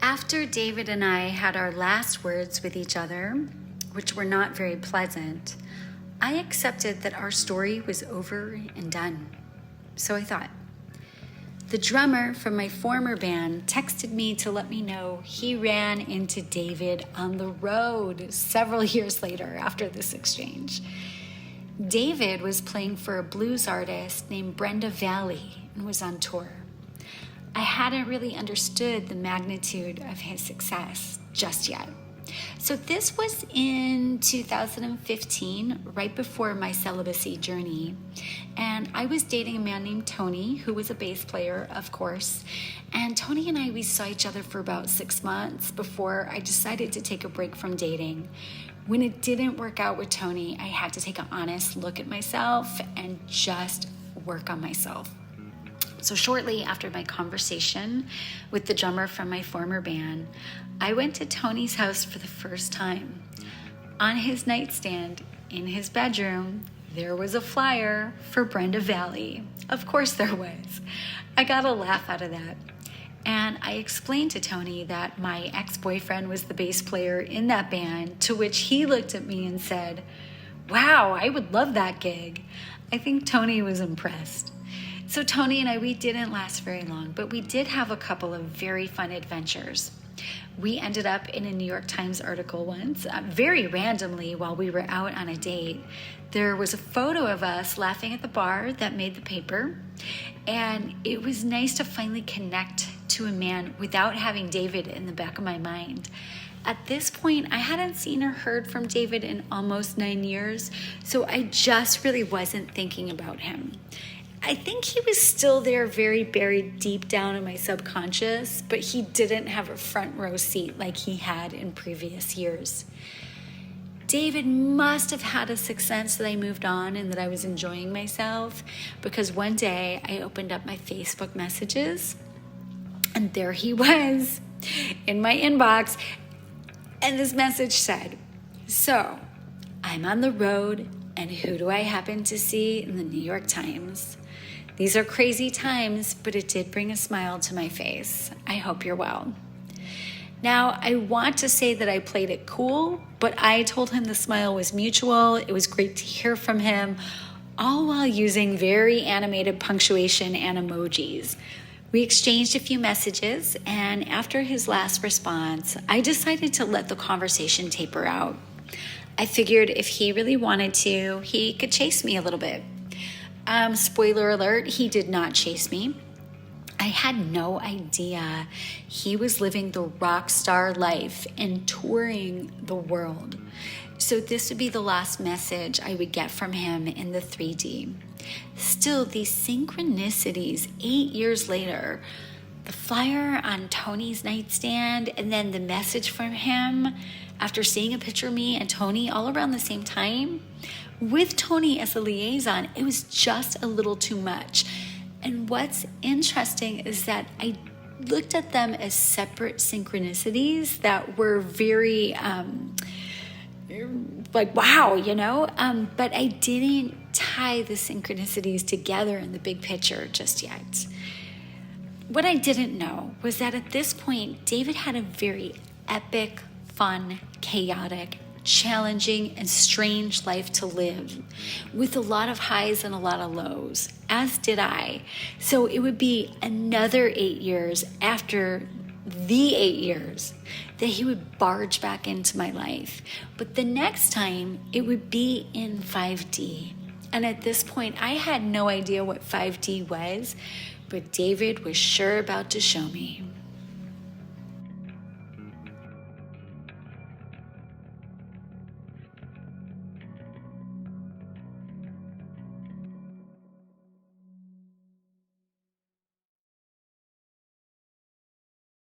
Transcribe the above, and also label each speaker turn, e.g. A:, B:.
A: After David and I had our last words with each other, which were not very pleasant, I accepted that our story was over and done. So I thought. The drummer from my former band texted me to let me know he ran into David on the road several years later after this exchange. David was playing for a blues artist named Brenda Valley and was on tour. I hadn't really understood the magnitude of his success just yet. So this was in 2015, right before my celibacy journey. And I was dating a man named Tony, who was a bass player, of course. And Tony and I, we saw each other for about 6 months before I decided to take a break from dating. When it didn't work out with Tony, I had to take an honest look at myself and just work on myself. So shortly after my conversation with the drummer from my former band, I went to Tony's house for the first time. On his nightstand in his bedroom, there was a flyer for Brenda Valley. Of course there was. I got a laugh out of that. And I explained to Tony that my ex-boyfriend was the bass player in that band, to which he looked at me and said, "Wow, I would love that gig." I think Tony was impressed. So Tony and I, we didn't last very long, but we did have a couple of very fun adventures. We ended up in a New York Times article once, very randomly while we were out on a date. There was a photo of us laughing at the bar that made the paper, and it was nice to finally connect to a man without having David in the back of my mind. At this point, I hadn't seen or heard from David in almost 9 years, so I just really wasn't thinking about him. I think he was still there, very buried deep down in my subconscious, but he didn't have a front row seat like he had in previous years. David must have had a sixth sense that I moved on and that I was enjoying myself, because one day I opened up my Facebook messages and there he was in my inbox, and this message said, "So, I'm on the road, and who do I happen to see in the New York Times? These are crazy times, but it did bring a smile to my face. I hope you're well." Now, I want to say that I played it cool, but I told him the smile was mutual. It was great to hear from him, all while using very animated punctuation and emojis. We exchanged a few messages, and after his last response, I decided to let the conversation taper out. I figured if he really wanted to, he could chase me a little bit. Spoiler alert, he did not chase me. I had no idea he was living the rockstar life and touring the world. So this would be the last message I would get from him in the 3D. Still, these synchronicities 8 years later, the flyer on Tony's nightstand, and then the message from him after seeing a picture of me and Tony all around the same time, with Tony as a liaison, it was just a little too much. And what's interesting is that I looked at them as separate synchronicities that were very, like, wow, but I didn't tie the synchronicities together in the big picture just yet. What I didn't know was that at this point, David had a very epic, fun, chaotic, challenging, and strange life to live, with a lot of highs and a lot of lows, as did I. So it would be another 8 years after the 8 years that he would barge back into my life. But the next time, it would be in 5D. And at this point, I had no idea what 5D was, but David was sure about to show me.